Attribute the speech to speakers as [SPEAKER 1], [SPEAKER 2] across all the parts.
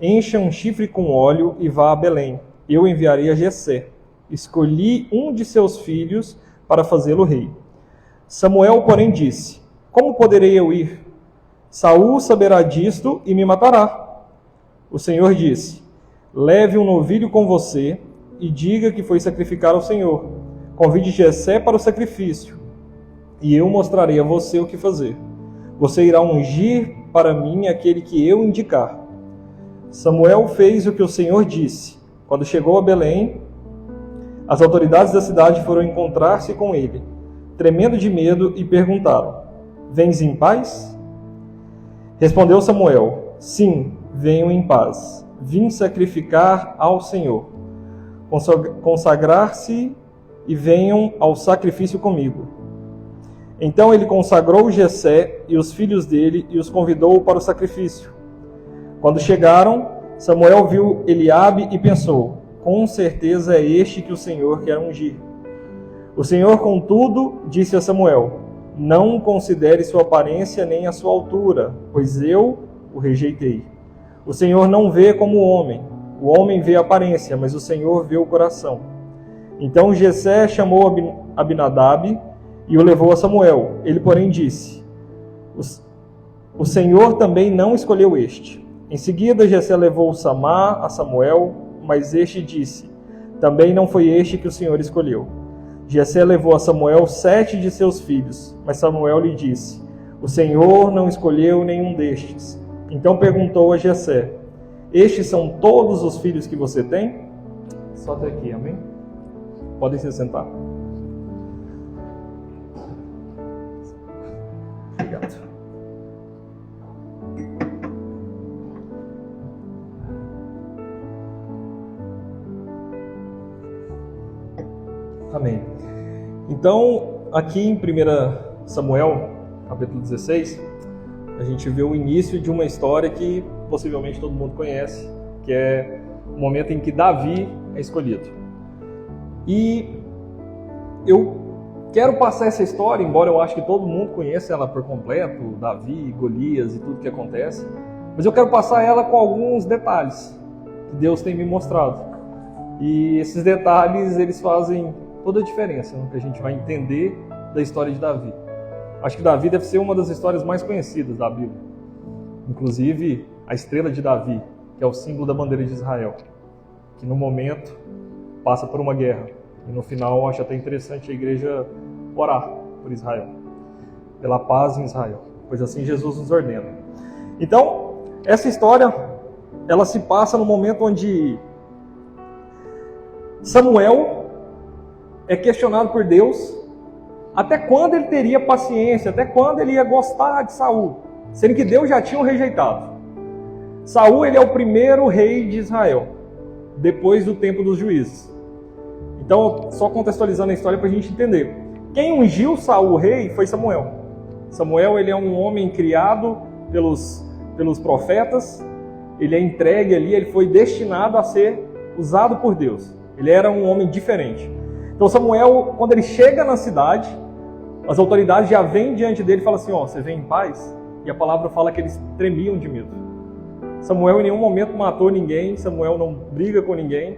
[SPEAKER 1] encha um chifre com óleo e vá a Belém. Eu enviarei a Jessé. Escolhi um de seus filhos para fazê-lo rei. Samuel, porém, disse: Como poderei eu ir? Saul saberá disto e me matará. O Senhor disse: Leve um novilho com você e diga que foi sacrificar ao Senhor. Convide Jessé para o sacrifício, e eu mostrarei a você o que fazer. Você irá ungir para mim aquele que eu indicar. Samuel fez o que o Senhor disse. Quando chegou a Belém, as autoridades da cidade foram encontrar-se com ele, tremendo de medo, e perguntaram: Vens em paz? Respondeu Samuel: Sim, venho em paz. Vim sacrificar ao Senhor. Consagrar-se e venham ao sacrifício comigo. Então ele consagrou Jessé e os filhos dele e os convidou para o sacrifício. Quando chegaram, Samuel viu Eliabe e pensou: com certeza é este que o Senhor quer ungir. O Senhor, contudo, disse a Samuel: Não considere sua aparência nem a sua altura, pois eu o rejeitei. O Senhor não vê como o homem vê a aparência, mas o Senhor vê o coração. Então Jessé chamou Abinadab e o levou a Samuel. Ele, porém, disse: O Senhor também não escolheu este. Em seguida, Jessé levou Samá a Samuel, mas este disse: Também não foi este que o Senhor escolheu. Jessé levou a Samuel 7 de seus filhos, mas Samuel lhe disse: O Senhor não escolheu nenhum destes. Então perguntou a Jessé: Estes são todos os filhos que você tem? Só até aqui, amém? Podem se sentar. Obrigado. Amém. Então, aqui em 1 Samuel, capítulo 16, a gente vê o início de uma história que possivelmente todo mundo conhece, que é o momento em que Davi é escolhido. E eu quero passar essa história, embora eu acho que todo mundo conheça ela por completo, Davi, Golias e tudo que acontece, mas eu quero passar ela com alguns detalhes que Deus tem me mostrado. E esses detalhes, eles fazem toda a diferença no que a gente vai entender da história de Davi. Acho que Davi deve ser uma das histórias mais conhecidas da Bíblia. Inclusive, a estrela de Davi, que é o símbolo da bandeira de Israel, que no momento passa por uma guerra. E no final, acho até interessante a igreja orar por Israel, pela paz em Israel, pois assim Jesus nos ordena. Então, essa história, ela se passa no momento onde Samuel é questionado por Deus até quando ele teria paciência, até quando ele ia gostar de Saul, sendo que Deus já tinha o rejeitado. Saul, ele é o primeiro rei de Israel, depois do tempo dos juízes. Então, só contextualizando a história para a gente entender. Quem ungiu Saul rei foi Samuel. Samuel, ele é um homem criado pelos profetas, ele é entregue ali, ele foi destinado a ser usado por Deus. Ele era um homem diferente. Então Samuel, quando ele chega na cidade, as autoridades já vêm diante dele e falam assim: você vem em paz? E a palavra fala que eles tremiam de medo. Samuel em nenhum momento matou ninguém, Samuel não briga com ninguém,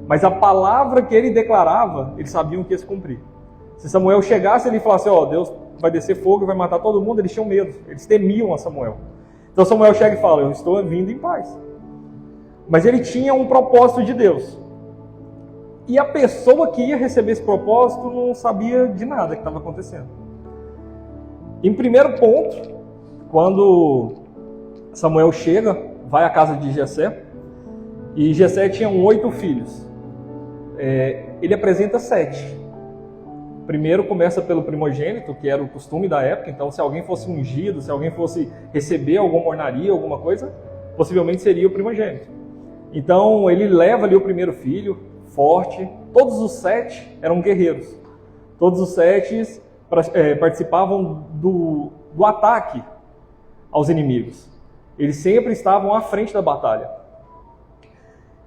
[SPEAKER 1] mas a palavra que ele declarava, eles sabiam que ia se cumprir. Se Samuel chegasse ali e falasse: Deus vai descer fogo e vai matar todo mundo, eles tinham medo, eles temiam a Samuel. Então Samuel chega e fala: eu estou vindo em paz. Mas ele tinha um propósito de Deus. E a pessoa que ia receber esse propósito não sabia de nada que estava acontecendo. Em primeiro ponto, quando Samuel chega, vai à casa de Jessé, e Jessé tinha 8 filhos. Ele apresenta 7. Primeiro começa pelo primogênito, que era o costume da época. Então, se alguém fosse ungido, se alguém fosse receber alguma ornaria, alguma coisa, possivelmente seria o primogênito. Então, ele leva ali o primeiro filho, forte. Todos os 7 eram guerreiros. Todos os 7 participavam do ataque aos inimigos. Eles sempre estavam à frente da batalha.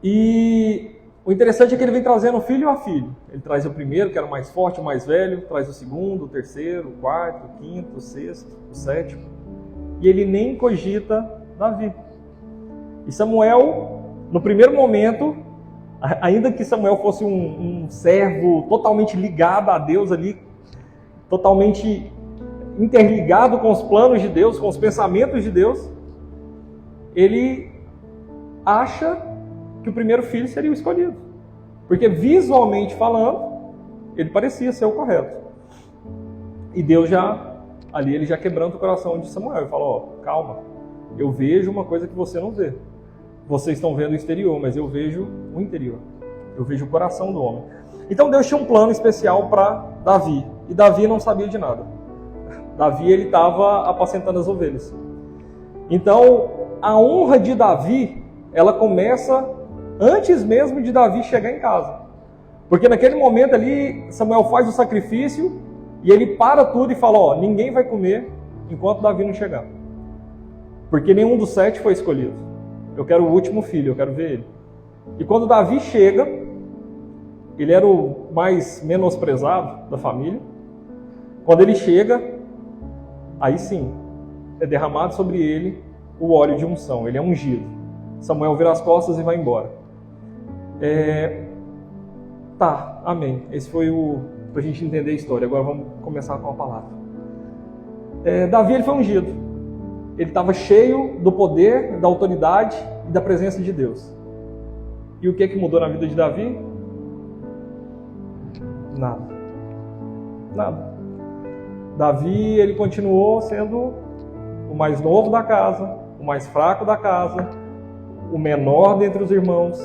[SPEAKER 1] E o interessante é que ele vem trazendo filho a filho. Ele traz o primeiro, que era o mais forte, o mais velho, traz o segundo, o terceiro, o quarto, o quinto, o sexto, o sétimo. E ele nem cogita Davi. E Samuel, no primeiro momento, ainda que Samuel fosse um servo totalmente ligado a Deus ali, totalmente interligado com os planos de Deus, com os pensamentos de Deus, ele acha que o primeiro filho seria o escolhido. Porque visualmente falando, ele parecia ser o correto. E Deus ele já quebranta o coração de Samuel e fala, calma, eu vejo uma coisa que você não vê. Vocês estão vendo o exterior, mas eu vejo o interior. Eu vejo o coração do homem. Então Deus tinha um plano especial para Davi. E Davi não sabia de nada. Davi, ele estava apacentando as ovelhas. Então, a honra de Davi, ela começa antes mesmo de Davi chegar em casa. Porque naquele momento ali, Samuel faz o sacrifício e ele para tudo e fala, ninguém vai comer enquanto Davi não chegar. Porque nenhum dos 7 foi escolhido. Eu quero o último filho, eu quero ver ele. E quando Davi chega, ele era o mais menosprezado da família. Quando ele chega, aí sim, é derramado sobre ele o óleo de unção, ele é ungido. Samuel vira as costas e vai embora. Amém. Esse foi para a gente entender a história. Agora vamos começar com a palavra. Davi, ele foi ungido. Ele estava cheio do poder, da autoridade e da presença de Deus. E o que mudou na vida de Davi? Nada. Davi, ele continuou sendo o mais novo da casa, o mais fraco da casa, o menor dentre os irmãos.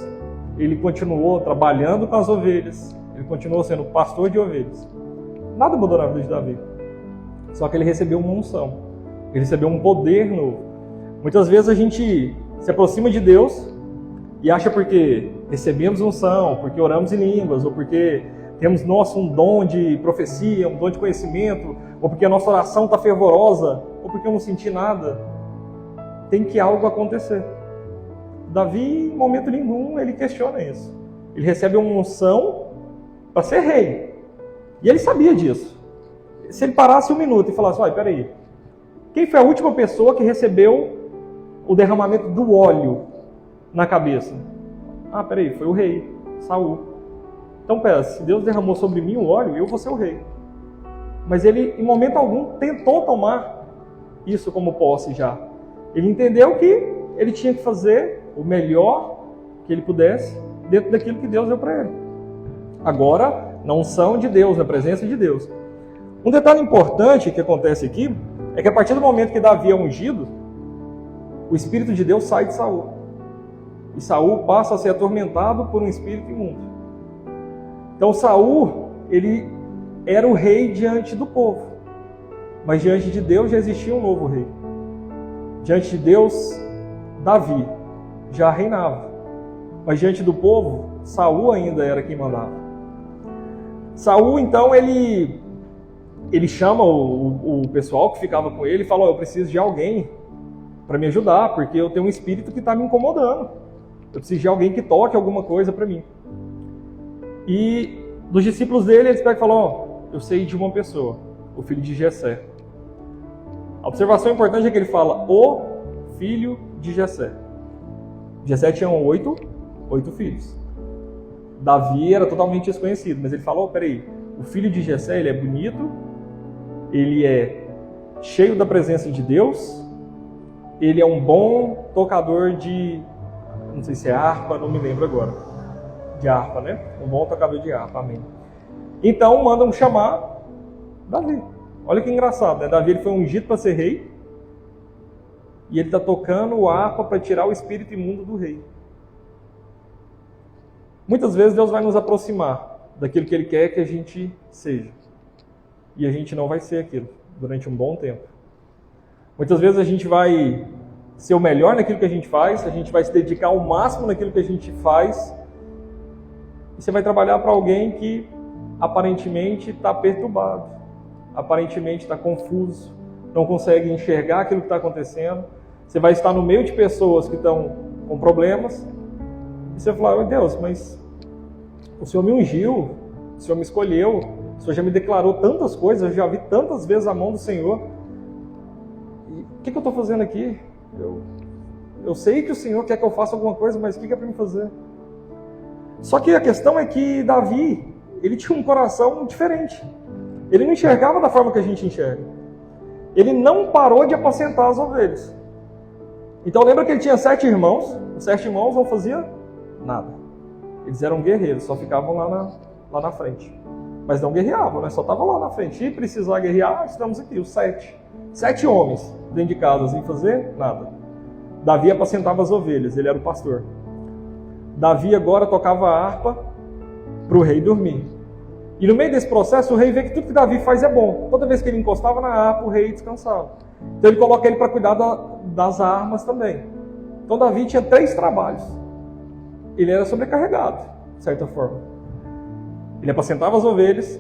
[SPEAKER 1] Ele continuou trabalhando com as ovelhas, ele continuou sendo pastor de ovelhas. Nada mudou na vida de Davi. Só que ele recebeu uma unção, ele recebeu um poder novo. Muitas vezes a gente se aproxima de Deus e acha porque recebemos unção, porque oramos em línguas, ou porque temos um dom de profecia, um dom de conhecimento, ou porque a nossa oração está fervorosa, ou porque eu não senti nada. Tem que algo acontecer. Davi, em momento nenhum, ele questiona isso. Ele recebe uma unção para ser rei. E ele sabia disso. Se ele parasse um minuto e falasse, peraí, quem foi a última pessoa que recebeu o derramamento do óleo na cabeça? Peraí, foi o rei, Saul. Então, se Deus derramou sobre mim o óleo, eu vou ser o rei. Mas ele, em momento algum, tentou tomar isso como posse já. Ele entendeu que ele tinha que fazer o melhor que ele pudesse dentro daquilo que Deus deu para ele. Agora, na unção de Deus, na presença de Deus. Um detalhe importante que acontece aqui é que a partir do momento que Davi é ungido, o Espírito de Deus sai de Saul. E Saul passa a ser atormentado por um espírito imundo. Então Saul, ele era o rei diante do povo. Mas diante de Deus já existia um novo rei. Diante de Deus, Davi já reinava. Mas diante do povo, Saul ainda era quem mandava. Saul, então, ele chama o pessoal que ficava com ele e fala, eu preciso de alguém para me ajudar, porque eu tenho um espírito que está me incomodando. Eu preciso de alguém que toque alguma coisa para mim. E dos discípulos dele, eles pegam e falam, eu sei de uma pessoa, o filho de Jessé. A observação importante é que ele fala, o filho de Jessé. Jessé tinha 8 filhos. Davi era totalmente desconhecido, mas ele falou, peraí, o filho de Jessé, ele é bonito, ele é cheio da presença de Deus, ele é um bom tocador de, não sei se é harpa, não me lembro agora, de harpa, né? Um bom tocador de harpa, amém. Então mandam chamar Davi. Olha que engraçado, né? Davi, ele foi ungido para ser rei, e ele está tocando o harpa para tirar o espírito imundo do rei. Muitas vezes Deus vai nos aproximar daquilo que Ele quer que a gente seja. E a gente não vai ser aquilo durante um bom tempo. Muitas vezes a gente vai ser o melhor naquilo que a gente faz, a gente vai se dedicar ao máximo naquilo que a gente faz, e você vai trabalhar para alguém que aparentemente está perturbado, aparentemente está confuso, não consegue enxergar aquilo que está acontecendo. Você vai estar no meio de pessoas que estão com problemas, e você vai falar, Deus, mas o Senhor me ungiu, o Senhor me escolheu, o Senhor já me declarou tantas coisas, eu já vi tantas vezes a mão do Senhor. E o que eu estou fazendo aqui? Eu Eu sei que o Senhor quer que eu faça alguma coisa, mas o que é para mim fazer? Só que a questão é que Davi, ele tinha um coração diferente. Ele não enxergava da forma que a gente enxerga. Ele não parou de apacentar as ovelhas. Então lembra que ele tinha 7 irmãos. Os 7 irmãos não faziam nada. Eles eram guerreiros, só ficavam lá na frente. Mas não guerreavam, né? Só estavam lá na frente. Se precisar guerrear, estamos aqui, os 7. 7 homens dentro de casa sem fazer nada. Davi apacentava as ovelhas, ele era o pastor. Davi agora tocava a harpa para o rei dormir. E no meio desse processo, o rei vê que tudo que Davi faz é bom. Toda vez que ele encostava na harpa, o rei descansava. Então ele coloca ele para cuidar das armas também. Então Davi tinha 3 trabalhos. Ele era sobrecarregado, de certa forma. Ele apacentava as ovelhas.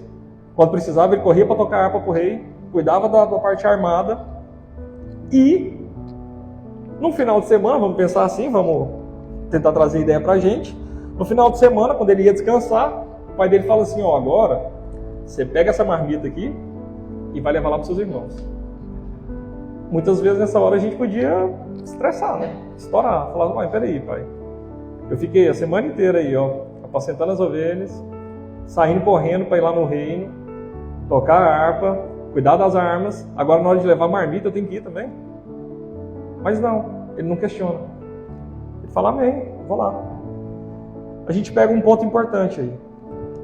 [SPEAKER 1] Quando precisava, ele corria para tocar a harpa para o rei. Cuidava da parte armada. E no final de semana, vamos pensar assim, vamos tentar trazer ideia para a gente. No final de semana, quando ele ia descansar, o pai dele fala assim, ó, agora você pega essa marmita aqui e vai levar lá para os seus irmãos. Muitas vezes nessa hora a gente podia estressar, né? Estourar, falar, mas peraí, pai. Eu fiquei a semana inteira aí, ó, apacentando as ovelhas, saindo correndo para ir lá no reino, tocar a harpa, cuidar das armas. Agora na hora de levar a marmita eu tenho que ir também. Mas não, ele não questiona. Ele fala, amém, vou lá. A gente pega um ponto importante aí.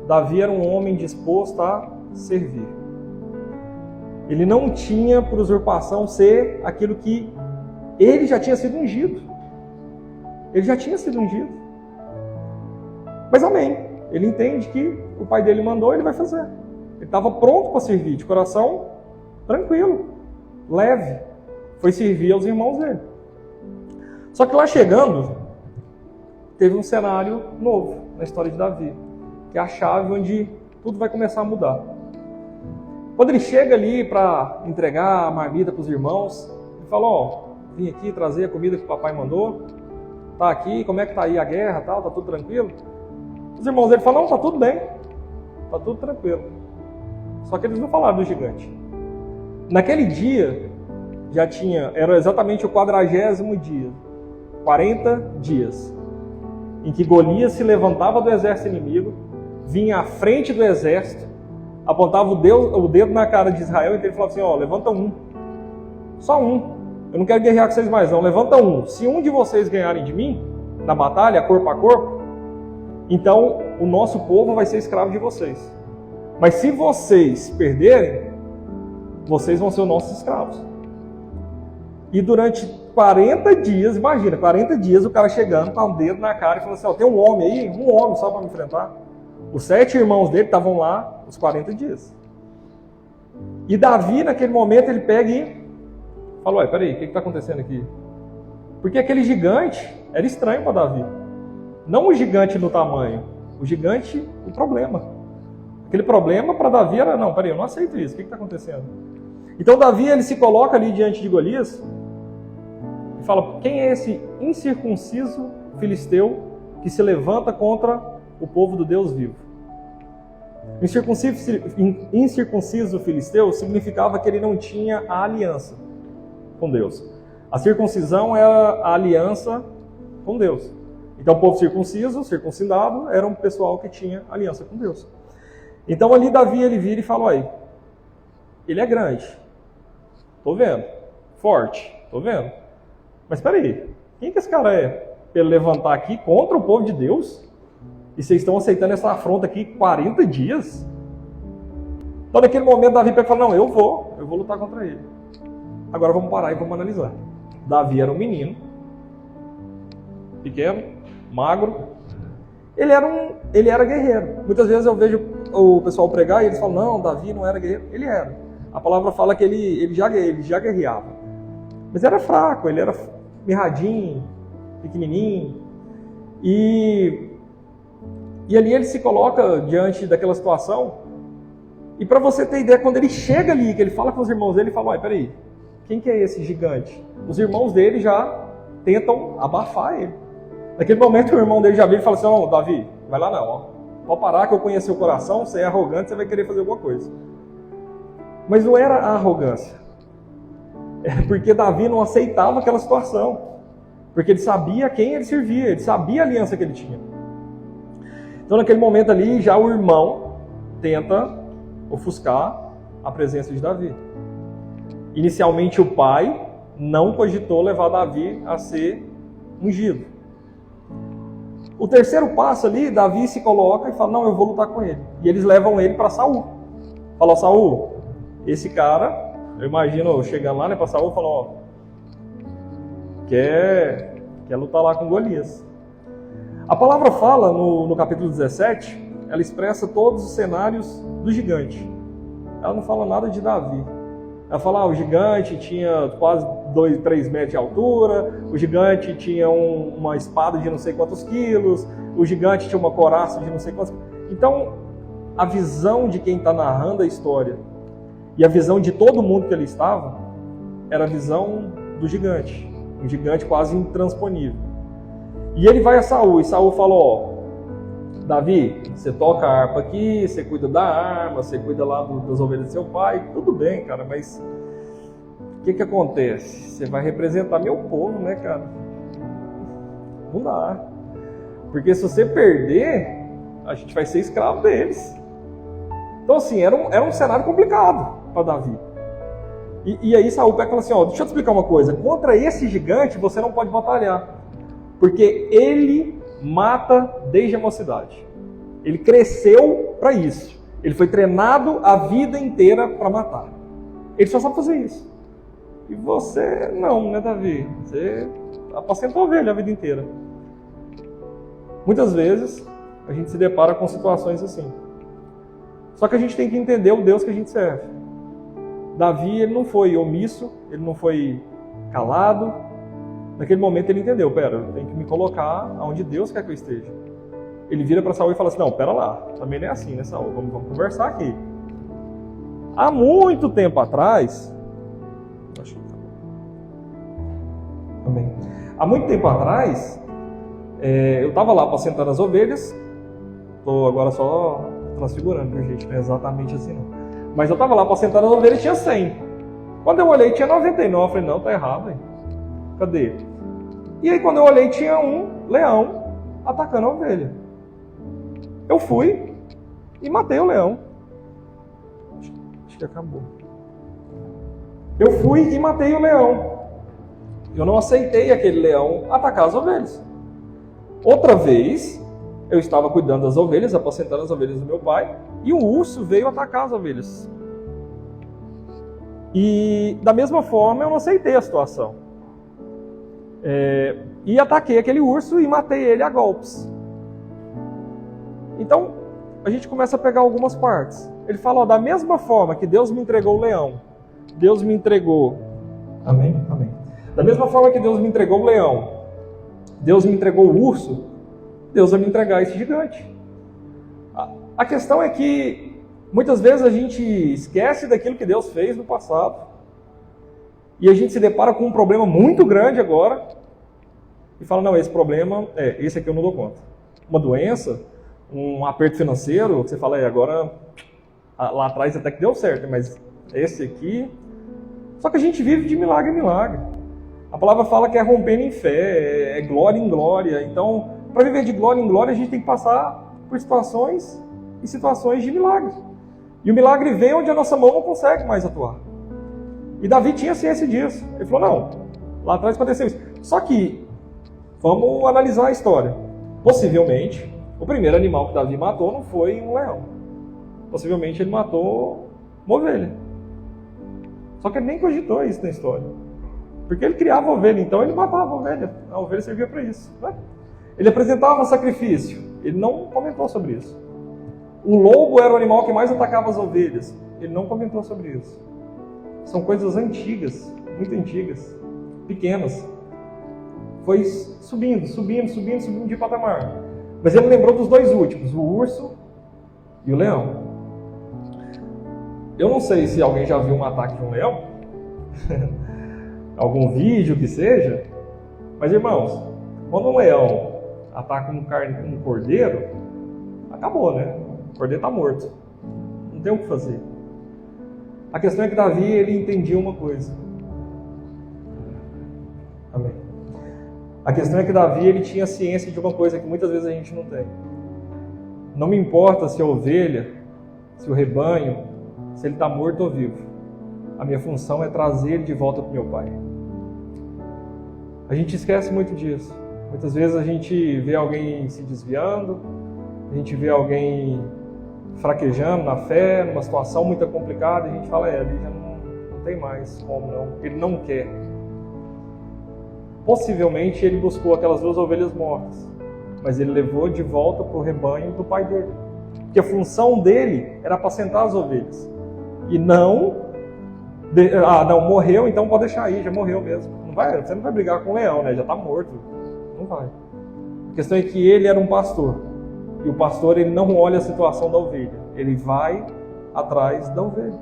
[SPEAKER 1] Davi era um homem disposto a servir. Ele não tinha por usurpação ser aquilo que ele já tinha sido ungido. Ele já tinha sido ungido. Mas amém. Ele entende que o pai dele mandou, ele vai fazer. Ele estava pronto para servir, de coração tranquilo, leve. Foi servir aos irmãos dele. Só que lá chegando, teve um cenário novo na história de Davi, que é a chave onde tudo vai começar a mudar. Quando ele chega ali para entregar a marmita para os irmãos, ele fala, ó, vim aqui trazer a comida que o papai mandou, tá aqui, como é que tá aí a guerra, tal, tá tudo tranquilo? Os irmãos dele falam, não, tá tudo bem, tá tudo tranquilo. Só que eles não falaram do gigante. Naquele dia, era exatamente o 40º dia, 40 dias, em que Golias se levantava do exército inimigo, vinha à frente do exército, apontava o dedo na cara de Israel e ele falava assim, ó, levanta um, só um, eu não quero guerrear com vocês mais não, levanta um, se um de vocês ganharem de mim, na batalha, corpo a corpo, então o nosso povo vai ser escravo de vocês, mas se vocês perderem, vocês vão ser os nossos escravos. E durante 40 dias, imagina, 40 dias o cara chegando com o dedo na cara e falando assim, ó, tem um homem aí, um homem só para me enfrentar. Os 7 irmãos dele estavam lá os 40 dias. E Davi, naquele momento, ele pega e fala, ué, peraí, o que está acontecendo aqui? Porque aquele gigante era estranho para Davi. Não o gigante no tamanho, o gigante, o problema. Aquele problema para Davi era, não, peraí, eu não aceito isso, o que está acontecendo? Então Davi, ele se coloca ali diante de Golias e fala, quem é esse incircunciso filisteu que se levanta contra o povo do Deus vivo? Incircunciso filisteu significava que ele não tinha a aliança com Deus. A circuncisão era a aliança com Deus. Então o povo circunciso, circuncidado, era um pessoal que tinha aliança com Deus. Então ali Davi, ele vira e fala, olha, ele é grande, tô vendo, forte, tô vendo, mas espera aí, quem que esse cara é para ele levantar aqui contra o povo de Deus? E vocês estão aceitando essa afronta aqui 40 dias? Então naquele momento Davi pega e fala, não, eu vou lutar contra ele. Agora vamos parar e vamos analisar. Davi era um menino, pequeno, magro, ele era guerreiro. Muitas vezes eu vejo o pessoal pregar e eles falam, não, Davi não era guerreiro. Ele era. A palavra fala que ele já guerreava. Mas era fraco, ele era mirradinho, pequenininho. E ali ele se coloca diante daquela situação. E para você ter ideia, quando ele chega ali, que ele fala com os irmãos dele, ele fala, olha, peraí, quem que é esse gigante? Os irmãos dele já tentam abafar ele. Naquele momento o irmão dele já vira e fala assim, não, Davi, vai lá não, ó. Pode parar que eu conheço seu coração, você é arrogante, você vai querer fazer alguma coisa. Mas não era a arrogância. Era porque Davi não aceitava aquela situação. Porque ele sabia a quem ele servia, ele sabia a aliança que ele tinha. Então naquele momento ali, já o irmão tenta ofuscar a presença de Davi. Inicialmente o pai não cogitou levar Davi a ser ungido. O terceiro passo ali, Davi se coloca e fala, não, eu vou lutar com ele. E eles levam ele para Saul. Falou, Saul, esse cara, eu imagino chegando lá, né, para Saul, falou, ó, quer lutar lá com Golias. A palavra fala no capítulo 17, ela expressa todos os cenários do gigante. Ela não fala nada de Davi. Ela fala, o gigante tinha quase 2, 3 metros de altura, o gigante tinha uma espada de não sei quantos quilos, o gigante tinha uma couraça de não sei quantos. Então, a visão de quem está narrando a história e a visão de todo mundo que ali estava era a visão do gigante, um gigante quase intransponível. E ele vai a Saul, e Saul falou, ó, Davi, você toca a harpa aqui, você cuida da arma, você cuida lá das ovelhas do seu pai, tudo bem, cara, mas o que acontece? Você vai representar meu povo, né, cara? Não dá. Porque se você perder, a gente vai ser escravo deles. Então, assim, era um cenário complicado para Davi. E aí Saul pega e fala assim, ó, deixa eu te explicar uma coisa, contra esse gigante você não pode batalhar, porque ele mata desde a mocidade. Ele cresceu para isso. Ele foi treinado a vida inteira para matar. Ele só sabe fazer isso. E você não, né, Davi? Você apacentou ovelha a vida inteira. Muitas vezes a gente se depara com situações assim. Só que a gente tem que entender o Deus que a gente serve. Davi, ele não foi omisso, ele não foi calado. Naquele momento ele entendeu, pera, eu tenho que me colocar onde Deus quer que eu esteja. Ele vira para Saul e fala assim, não, pera lá, também não é assim, né, Saul? Vamos conversar aqui. Há muito tempo atrás, eu estava lá apacentando as ovelhas, estou agora só transfigurando, viu, gente? Não é exatamente assim não. Mas eu estava lá apacentando as ovelhas e tinha 100. Quando eu olhei tinha 99, eu falei, não, tá errado, hein? Cadê? E aí quando eu olhei tinha um leão atacando a ovelha. Eu fui e matei o leão. Acho que acabou. Eu fui e matei o leão. Eu não aceitei aquele leão atacar as ovelhas. Outra vez, eu estava cuidando das ovelhas, apacentando as ovelhas do meu pai, e um urso veio atacar as ovelhas. E da mesma forma eu não aceitei a situação. E ataquei aquele urso e matei ele a golpes. Então, a gente começa a pegar algumas partes. Ele fala, ó, da mesma forma que Deus me entregou o leão, Deus me entregou... Amém? Amém. Da mesma forma que Deus me entregou o leão, Deus me entregou o urso, Deus vai me entregar esse gigante. A questão é que muitas vezes a gente esquece daquilo que Deus fez no passado e a gente se depara com um problema muito grande agora e fala, não, esse problema, esse aqui eu não dou conta. Uma doença, um aperto financeiro, você fala, agora lá atrás até que deu certo, mas esse aqui... Só que a gente vive de milagre em milagre. A palavra fala que é rompendo em fé, é glória em glória. Então, para viver de glória em glória, a gente tem que passar por situações e situações de milagre. E o milagre vem onde a nossa mão não consegue mais atuar. E Davi tinha ciência disso. Ele falou, não, lá atrás aconteceu isso. Só que, vamos analisar a história. Possivelmente, o primeiro animal que Davi matou não foi um leão. Possivelmente ele matou uma ovelha. Só que ele nem cogitou isso na história. Porque ele criava a ovelha, então ele matava a ovelha. A ovelha servia para isso. Né? Ele apresentava um sacrifício. Ele não comentou sobre isso. O lobo era o animal que mais atacava as ovelhas. Ele não comentou sobre isso. São coisas antigas, muito antigas, pequenas. Foi subindo de patamar. Mas ele lembrou dos dois últimos, o urso e o leão. Eu não sei se alguém já viu um ataque de um leão, algum vídeo que seja, mas irmãos, quando um leão ataca um cordeiro, acabou, né? O cordeiro está morto. Não tem o que fazer. A questão é que Davi, ele entendia uma coisa. Amém. A questão é que Davi, ele tinha ciência de uma coisa que muitas vezes a gente não tem. Não me importa se a ovelha, se o rebanho, se ele está morto ou vivo. A minha função é trazer ele de volta para o meu pai. A gente esquece muito disso. Muitas vezes a gente vê alguém se desviando, a gente vê alguém fraquejando na fé, numa situação muito complicada, e a gente fala, ali já não tem mais como não, ele não quer. Possivelmente ele buscou aquelas 2 ovelhas mortas, mas ele levou de volta para o rebanho do pai dele. Porque a função dele era apacentar as ovelhas. E não, morreu, então pode deixar aí, já morreu mesmo. Você não vai brigar com o leão, né? Já está morto. Não vai. A questão é que ele era um pastor. E o pastor, ele não olha a situação da ovelha. Ele vai atrás da ovelha.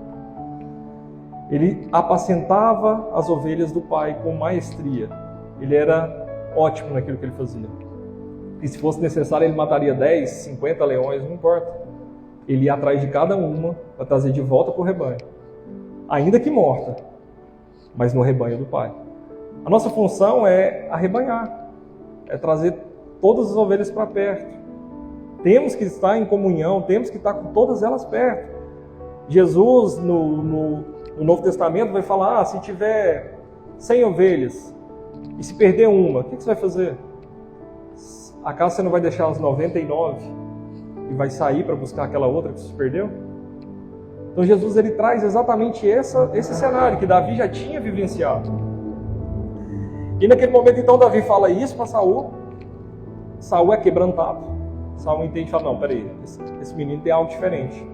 [SPEAKER 1] Ele apacentava as ovelhas do pai com maestria. Ele era ótimo naquilo que ele fazia. E se fosse necessário, ele mataria 10, 50 leões, não importa. Ele ia atrás de cada uma para trazer de volta para o rebanho. Ainda que morta, mas no rebanho do pai. A nossa função é arrebanhar, é trazer todas as ovelhas para perto. Temos que estar em comunhão, temos que estar com todas elas perto. Jesus, no Novo Testamento, vai falar, se tiver 100 ovelhas e se perder uma, o que você vai fazer? Acaso você não vai deixar as 99 e vai sair para buscar aquela outra que se perdeu? Então Jesus, ele traz exatamente esse cenário que Davi já tinha vivenciado. E naquele momento, então, Davi fala isso para Saul. Saul é quebrantado. Saul entende e fala, não, peraí, esse menino tem algo diferente.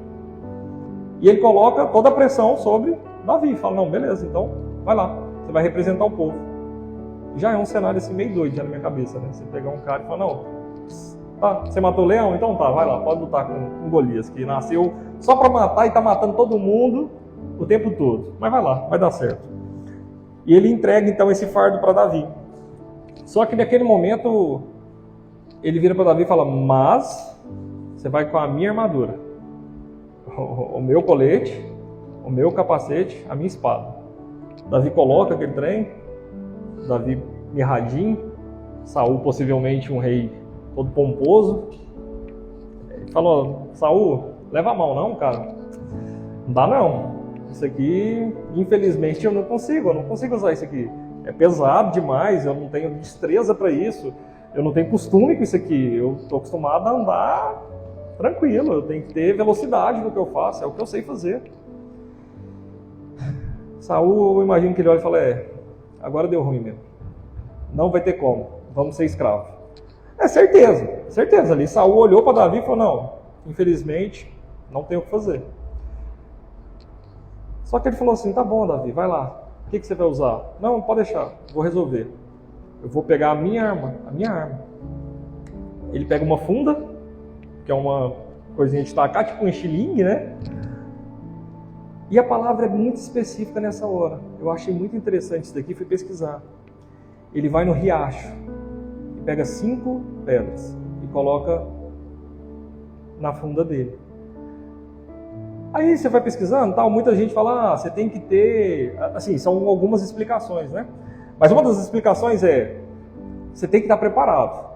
[SPEAKER 1] E ele coloca toda a pressão sobre Davi. Fala, não, beleza, então vai lá, você vai representar o povo. Já é um cenário assim meio doido já na minha cabeça, né? Você pegar um cara e falar, não, tá, você matou o leão? Então tá, vai lá, pode lutar com Golias, que nasceu só para matar e tá matando todo mundo o tempo todo. Mas vai lá, vai dar certo. E ele entrega então esse fardo para Davi. Só que naquele momento ele vira para Davi e fala, mas você vai com a minha armadura, o meu colete, o meu capacete, a minha espada. Davi coloca aquele trem, Davi mirradinho, Saul possivelmente um rei todo pomposo. Ele falou, Saul, leva a mão não, cara. Não dá não. Isso aqui, infelizmente, eu não consigo usar isso aqui. É pesado demais, eu não tenho destreza para isso, eu não tenho costume com isso aqui. Eu estou acostumado a andar tranquilo, eu tenho que ter velocidade no que eu faço, é o que eu sei fazer. Saul, eu imagino que ele olha e fala, agora deu ruim mesmo. Não vai ter como, vamos ser escravos. Certeza ali. Saul olhou para Davi e falou, não, infelizmente, não tem o que fazer. Só que ele falou assim, tá bom, Davi, vai lá. O que você vai usar? Não, pode deixar, vou resolver. Eu vou pegar a minha arma. Ele pega uma funda, que é uma coisinha de tacar, tipo um estilingue, né? E a palavra é muito específica nessa hora. Eu achei muito interessante isso daqui, fui pesquisar. Ele vai no riacho, e pega 5 pedras e coloca na funda dele. Aí você vai pesquisando, tal, muita gente fala, você tem que ter... Assim, são algumas explicações, né? Mas uma das explicações é, você tem que estar preparado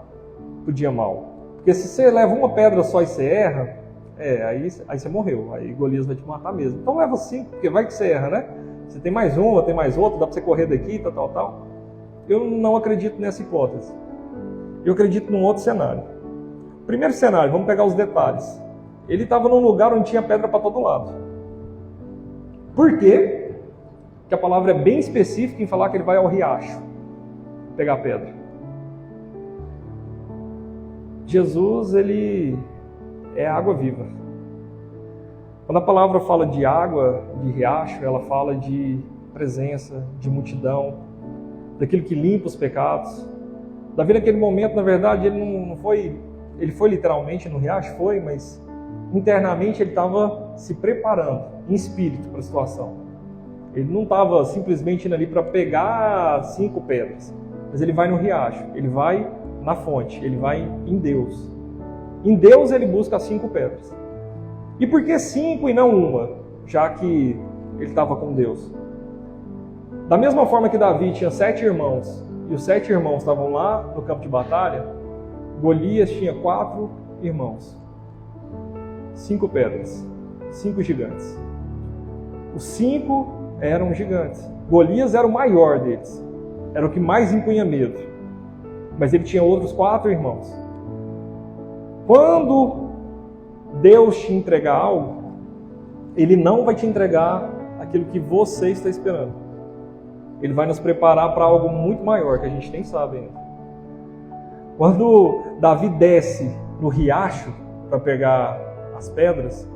[SPEAKER 1] para o dia mau. Porque se você leva uma pedra só e você erra, aí você morreu. Aí Golias vai te matar mesmo. Então leva 5, porque vai que você erra, né? Você tem mais uma, tem mais outra, dá para você correr daqui, tal. Eu não acredito nessa hipótese. Eu acredito num outro cenário. Primeiro cenário, vamos pegar os detalhes. Ele estava num lugar onde tinha pedra para todo lado. Por quê? Porque a palavra é bem específica em falar que ele vai ao riacho pegar pedra. Jesus, ele é água viva. Quando a palavra fala de água, de riacho, ela fala de presença, de multidão, daquilo que limpa os pecados. Davi naquele momento, na verdade, ele foi literalmente no riacho, mas internamente ele estava se preparando em espírito para a situação. Ele não estava simplesmente indo ali para pegar 5 pedras, mas ele vai no riacho, ele vai na fonte, ele vai em Deus. Em Deus ele busca as 5 pedras. E por que 5 e não uma? Já que ele estava com Deus. Da mesma forma que Davi tinha 7 irmãos e os 7 irmãos estavam lá no campo de batalha, Golias tinha 4 irmãos, 5 pedras, 5 gigantes. Os 5 eram gigantes. Golias era o maior deles, era o que mais impunha medo, mas ele tinha outros 4 irmãos. Quando Deus te entregar algo, Ele não vai te entregar aquilo que você está esperando. Ele vai nos preparar para algo muito maior, que a gente nem sabe ainda. Quando Davi desce no riacho para pegar as pedras,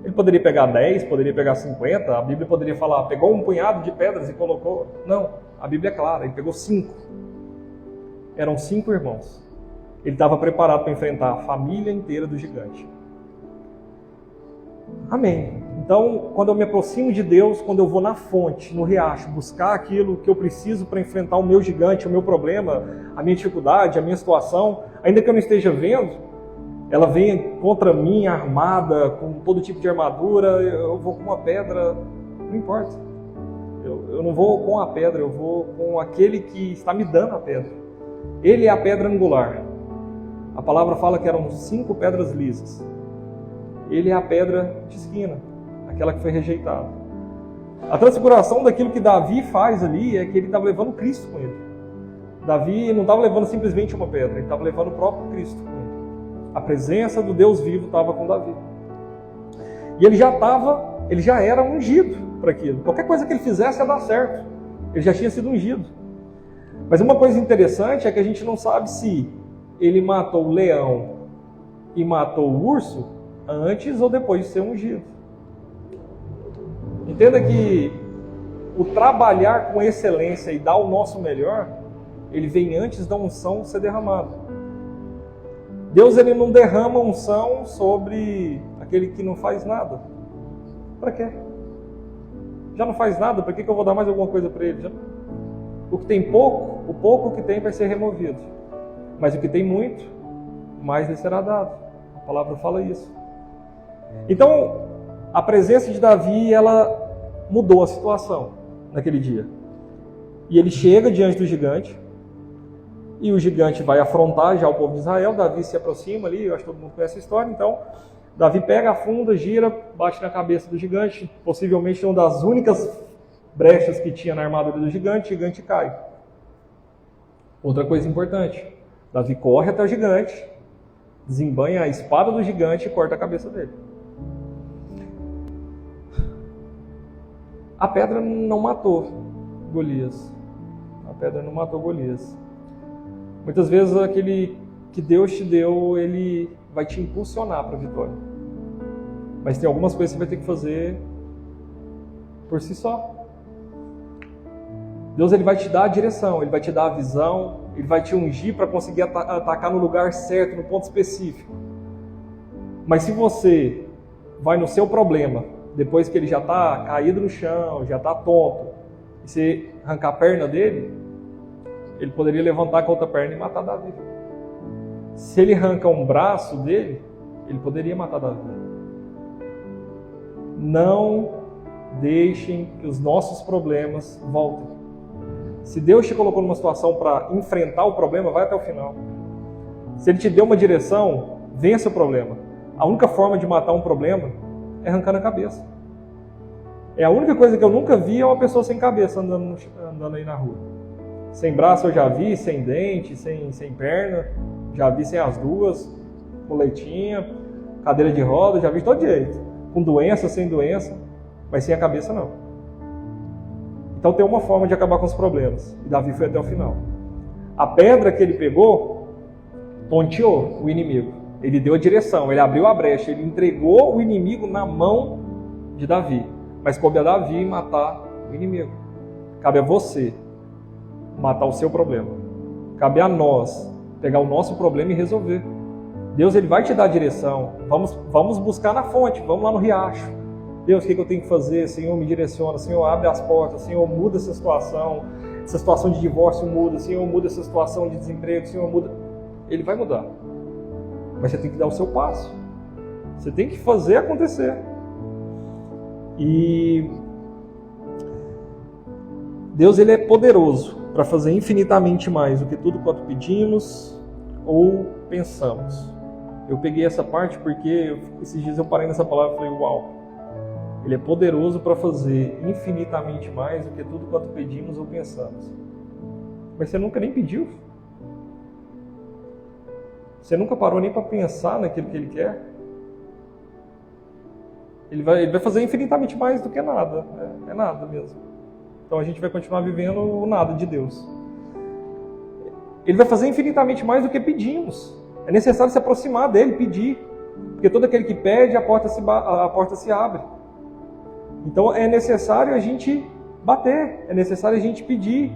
[SPEAKER 1] ele poderia pegar 10, poderia pegar 50, a Bíblia poderia falar, pegou um punhado de pedras e colocou. Não, a Bíblia é clara, ele pegou 5. Eram 5 irmãos. Ele estava preparado para enfrentar a família inteira do gigante. Amém. Então, quando eu me aproximo de Deus, quando eu vou na fonte, no riacho, buscar aquilo que eu preciso para enfrentar o meu gigante, o meu problema, a minha dificuldade, a minha situação, ainda que eu não esteja vendo, ela vem contra mim armada, com todo tipo de armadura, eu vou com uma pedra, não importa. Eu não vou com a pedra, eu vou com aquele que está me dando a pedra. Ele é a pedra angular. A palavra fala que eram 5 pedras lisas. Ele é a pedra de esquina, aquela que foi rejeitada. A transfiguração daquilo que Davi faz ali é que ele estava levando Cristo com ele. Davi não estava levando simplesmente uma pedra, ele estava levando o próprio Cristo com ele. A presença do Deus vivo estava com Davi. E ele já era ungido para aquilo. Qualquer coisa que ele fizesse ia dar certo. Ele já tinha sido ungido. Mas uma coisa interessante é que a gente não sabe se ele matou o leão e matou o urso antes ou depois de ser ungido. Entenda que o trabalhar com excelência e dar o nosso melhor, ele vem antes da unção ser derramada. Deus ele não derrama unção sobre aquele que não faz nada. Para quê? Já não faz nada, para que eu vou dar mais alguma coisa para ele? O que tem pouco, o pouco que tem vai ser removido. Mas o que tem muito, mais lhe será dado. A palavra fala isso. Então, a presença de Davi, ela mudou a situação naquele dia. E ele chega diante do gigante, e o gigante vai afrontar já o povo de Israel. Davi se aproxima ali, eu acho que todo mundo conhece a história. Então, Davi pega a funda, gira, bate na cabeça do gigante, possivelmente uma das únicas brechas que tinha na armadura do gigante, o gigante cai. Outra coisa importante, Davi corre até o gigante, desembanha a espada do gigante e corta a cabeça dele. A pedra não matou Golias. A pedra não matou Golias. Muitas vezes aquele que Deus te deu, ele vai te impulsionar para a vitória. Mas tem algumas coisas que você vai ter que fazer por si só. Deus ele vai te dar a direção, ele vai te dar a visão, ele vai te ungir para conseguir atacar no lugar certo, no ponto específico. Mas se você vai no seu problema, depois que ele já está caído no chão, já está tonto, e você arrancar a perna dele, ele poderia levantar com a outra perna e matar Davi. Se ele arranca um braço dele, ele poderia matar Davi. Não deixem que os nossos problemas voltem. Se Deus te colocou numa situação para enfrentar o problema, vai até o final. Se Ele te deu uma direção, vença o problema. A única forma de matar um problema é arrancando a cabeça. É a única coisa que eu nunca vi é uma pessoa sem cabeça andando aí na rua. Sem braço eu já vi, sem dente, sem perna, já vi sem as duas, muletinha, cadeira de roda, já vi de todo jeito. Com doença, sem doença, mas sem a cabeça não. Então tem uma forma de acabar com os problemas. E Davi foi até o final. A pedra que ele pegou, tonteou o inimigo. Ele deu a direção, ele abriu a brecha, ele entregou o inimigo na mão de Davi. Mas coube a Davi matar o inimigo. Cabe a você matar o seu problema. Cabe a nós pegar o nosso problema e resolver. Deus ele vai te dar a direção. Vamos buscar na fonte, vamos lá no riacho. Deus, o que eu tenho que fazer? Senhor, me direciona. Senhor, abre as portas. Senhor, muda essa situação de divórcio muda. Senhor, muda essa situação de desemprego. Senhor, muda. Ele vai mudar. Mas você tem que dar o seu passo. Você tem que fazer acontecer. E Deus ele é poderoso para fazer infinitamente mais do que tudo quanto pedimos ou pensamos. Eu peguei essa parte porque esses dias eu parei nessa palavra e falei, uau, Ele é poderoso para fazer infinitamente mais do que tudo quanto pedimos ou pensamos. Mas você nunca nem pediu? Você nunca parou nem para pensar naquilo que Ele quer? Ele vai fazer infinitamente mais do que nada. É nada mesmo. Então a gente vai continuar vivendo o nada de Deus. Ele vai fazer infinitamente mais do que pedimos. É necessário se aproximar dele, pedir. Porque todo aquele que pede, a porta se abre. Então é necessário a gente bater. É necessário a gente pedir.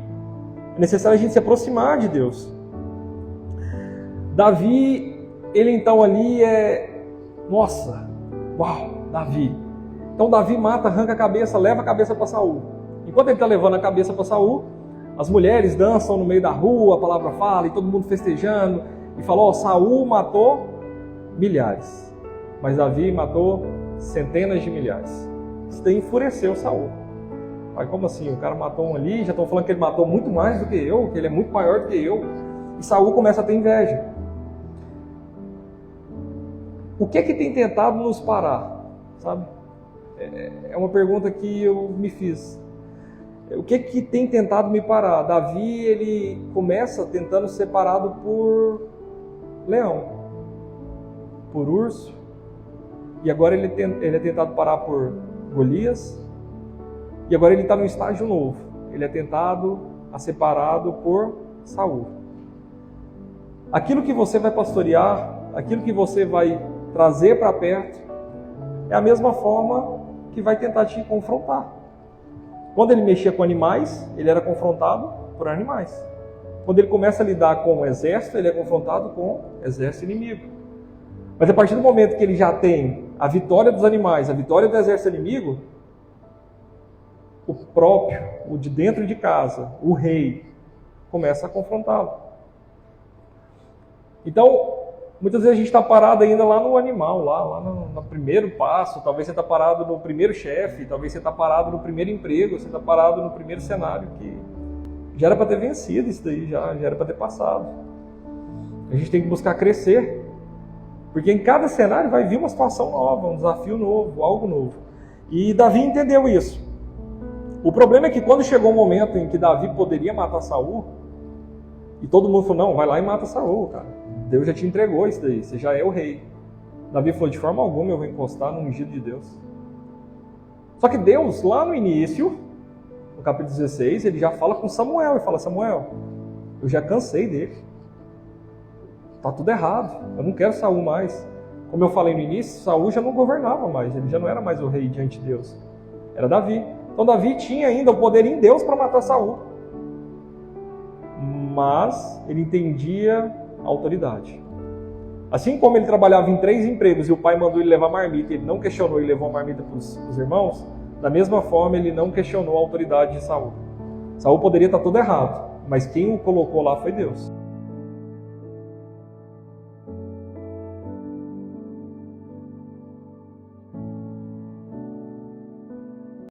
[SPEAKER 1] É necessário a gente se aproximar de Deus. Davi, ele então ali Nossa, uau, Davi. Então Davi mata, arranca a cabeça, leva a cabeça para Saul. Enquanto ele está levando a cabeça para Saul, as mulheres dançam no meio da rua, a palavra fala, e todo mundo festejando. E falou, Saul matou milhares, mas Davi matou centenas de milhares. Isso daí enfureceu Saul. Aí como assim? O cara matou um ali, já estão falando que ele matou muito mais do que eu, que ele é muito maior do que eu. E Saul começa a ter inveja. O que é que tem tentado nos parar? Sabe? É uma pergunta que eu me fiz. O que é que tem tentado me parar? Davi, ele começa tentando ser parado por leão, por urso, e agora ele é tentado parar por Golias, e agora ele está num estágio novo. Ele é tentado a ser parado por Saul. Aquilo que você vai pastorear, aquilo que você vai trazer para perto, é a mesma forma que vai tentar te confrontar. Quando ele mexia com animais, ele era confrontado por animais. Quando ele começa a lidar com o exército, ele é confrontado com o exército inimigo. Mas a partir do momento que ele já tem a vitória dos animais, a vitória do exército inimigo, o próprio, o de dentro de casa, o rei, começa a confrontá-lo. Então, muitas vezes a gente está parado ainda lá no animal, lá no primeiro passo. Talvez você está parado no primeiro chefe, talvez você está parado no primeiro emprego, você está parado no primeiro cenário que já era para ter vencido isso daí, já era para ter passado. A gente tem que buscar crescer, porque em cada cenário vai vir uma situação nova, um desafio novo, algo novo. E Davi entendeu isso. O problema é que quando chegou o momento em que Davi poderia matar Saul, e todo mundo falou, não, vai lá e mata Saul, cara. Deus já te entregou isso daí, você já é o rei. Davi falou, de forma alguma eu vou encostar no ungido de Deus. Só que Deus, lá no início, no capítulo 16, ele já fala com Samuel, e fala, Samuel, eu já cansei dele. Está tudo errado, eu não quero Saul mais. Como eu falei no início, Saul já não governava mais, ele já não era mais o rei diante de Deus. Era Davi. Então Davi tinha ainda o poder em Deus para matar Saul. Mas ele entendia a autoridade. Assim como ele trabalhava em 3 empregos e o pai mandou ele levar marmita, ele não questionou e levou a marmita para os irmãos, da mesma forma ele não questionou a autoridade de Saul. Saul poderia estar todo errado, mas quem o colocou lá foi Deus.